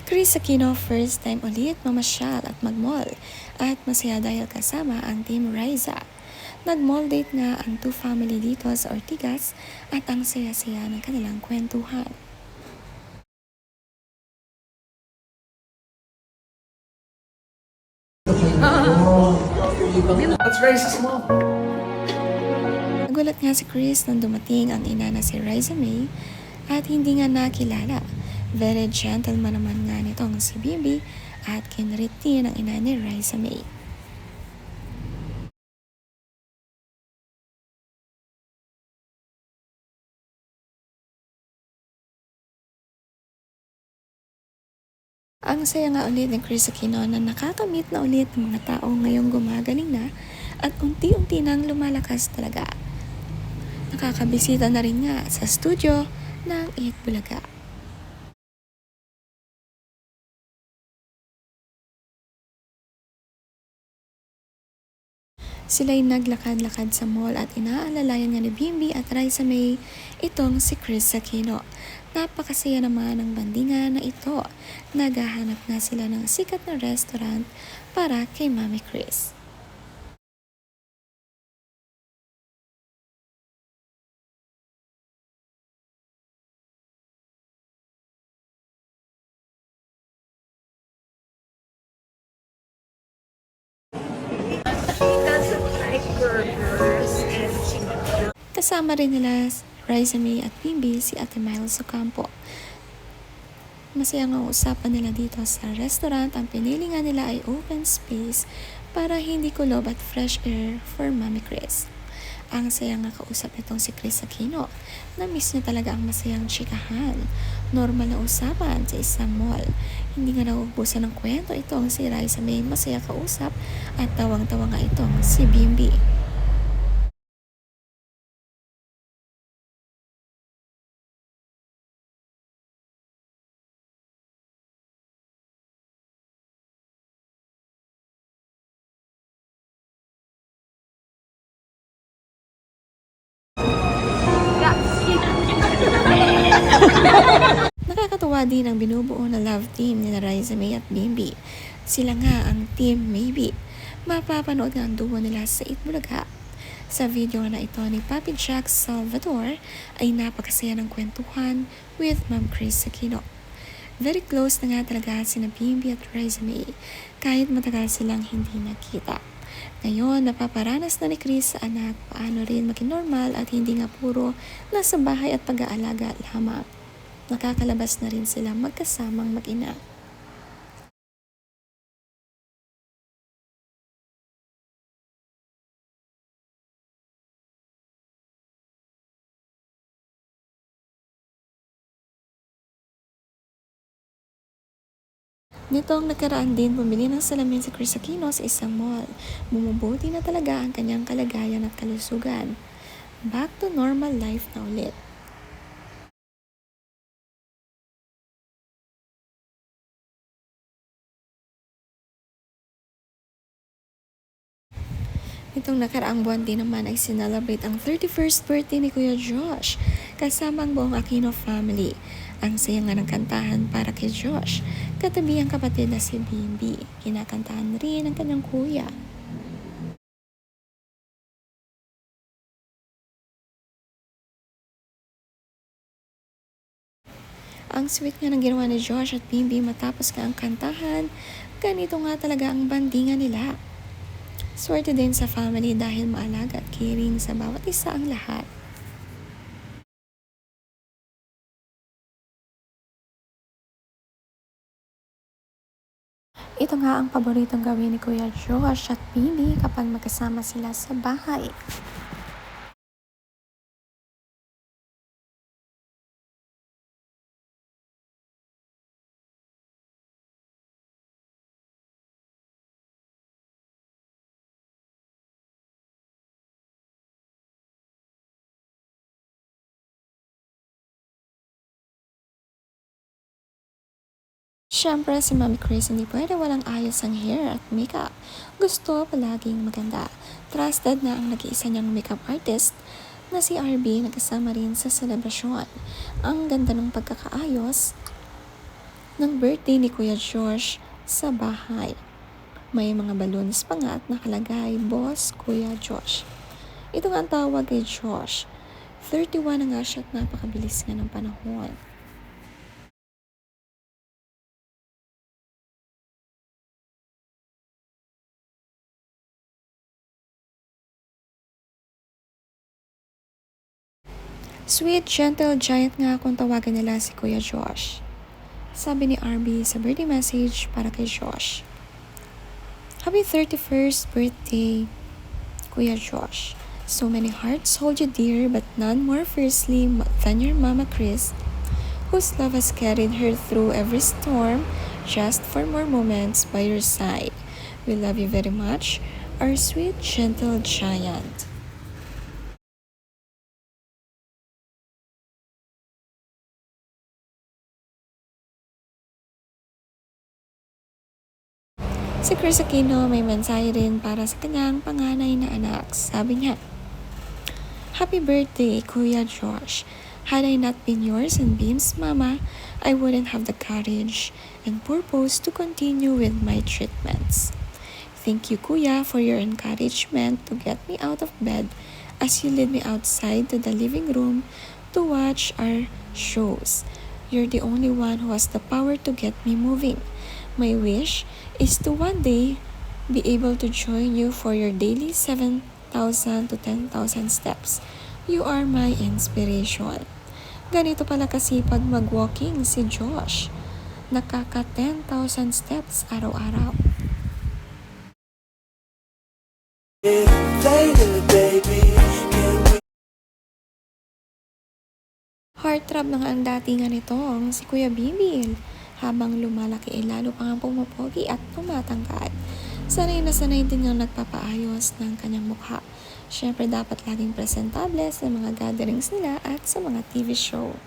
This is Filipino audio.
Chris Aquino first time ulit mamasyal at mag-mall at masaya dahil kasama ang Team Riza. Nag-mall date nga ang two family dito sa Ortigas at ang saya-saya ng kanilang kwentuhan. That's racist, Mom. Nagulat nga si Chris nang dumating ang ina na si Riza May at hindi nga nakilala. Very gentleman naman nga nitong si Bibi at kinrit din ang ina ni Riza May. Ang saya nga ulit ni Chris Aquino na nakakamit na ulit ng mga tao ngayong gumagaling na at unti-unti nang lumalakas talaga. Nakakabisita na rin nga sa studio ng Eat Bulaga. Sila'y naglakad-lakad sa mall at inaalalayan nga ni Bimbi at Riza May itong si Chris Aquino. Napakasaya naman ang bandingan na ito. Naghahanap nga sila ng sikat na restaurant para kay Mami Chris. Kasama rin nila Riza May at Bimbi si Ate Miles Ocampo. Masaya nga usapan nila dito sa restaurant. Ang pinili nga nila ay open space para hindi kulob at fresh air for Mami Chris. Ang saya nga kausap itong si Chris Aquino. Na-miss niya talaga ang masayang chikahan. Normal na usapan sa isang mall. Hindi nga nauubusan ng kwento itong si Riza May, masaya kausap at tawang-tawa nga itong si Bimbi. Nakakatuwa din ang binubuo na love team ni Riza May at Bimbi. Sila nga ang Team Maybe. Mapapanood nga ang duo nila sa Itbulaga. Sa video na ito ni Papi Jack Salvador ay napakasaya ng kwentuhan with Ma'am Chris Aquino. Very close na nga talaga sina Bimbi at Riza May kahit matagal silang hindi nakita. Ngayon, napaparanas na ni Chris sa anak paano rin maging normal at hindi nga puro nasa bahay at pag-aalaga lamang. Nakakalabas na rin sila magkasamang mag-ina. Nitong nakaraan din, bumili ng salamin si Chris Aquino sa isang mall. Bumubuti na talaga ang kanyang kalagayan at kalusugan. Back to normal life na ulit. Nitong nakaraang buwan din naman ay sinelebrate ang 31st birthday ni Kuya Josh kasama ang buong Aquino family. Ang saya nga ng kantahan para kay Josh. Katabi ang kapatid na si Bimbi. Kinakantahan rin ang kanyang kuya. Ang sweet nga ng ginawa ni Josh at Bimbi matapos nga ang kantahan. Ganito nga talaga ang bandingan nila. Swerte din sa family dahil maalaga at caring sa bawat isa ang lahat. Ito nga ang paboritong gawin ni Kuya Josh at Bibi kapag magkasama sila sa bahay. Siyempre si Mami Chris hindi pwede walang ayos ang hair at makeup. Gusto palaging maganda. Trusted na ang nag-iisa niyang makeup artist na si RB nagkasama rin sa selebrasyon. Ang ganda ng pagkakaayos ng birthday ni Kuya Josh sa bahay. May mga balloons pa nga at nakalagay, Boss Kuya Josh. Ito nga ang tawag kay Josh. 31 na nga siya at napakabilis nga ng panahon. Sweet, gentle giant nga kung tawagan nila si Kuya Josh. Sabi ni RB sa birthday message para kay Josh. Happy 31st birthday, Kuya Josh. So many hearts hold you dear, but none more fiercely than your Mama Chris, whose love has carried her through every storm just for more moments by your side. We love you very much, our sweet, gentle giant. Si Chris Aquino may mensahe rin para sa kanyang panganay na anak. Sabi niya, Happy birthday, Kuya Josh. Had I not been yours and Beam's mama, I wouldn't have the courage and purpose to continue with my treatments. Thank you, Kuya, for your encouragement to get me out of bed as you lead me outside to the living room to watch our shows. You're the only one who has the power to get me moving. My wish is to one day be able to join you for your daily 7,000 to 10,000 steps. You are my inspiration. Ganito pala kasipag mag-walking si Josh. Nakaka 10,000 steps araw-araw. Heartthrob na nga ang datingan nitong si Kuya Bibil. Habang lumalaki ay lalo pa nga pumapogi at tumatangkad. Sanay na sanay din nga nagpapaayos ng kanyang mukha. Siyempre dapat laging presentable sa mga gatherings nila at sa mga TV show.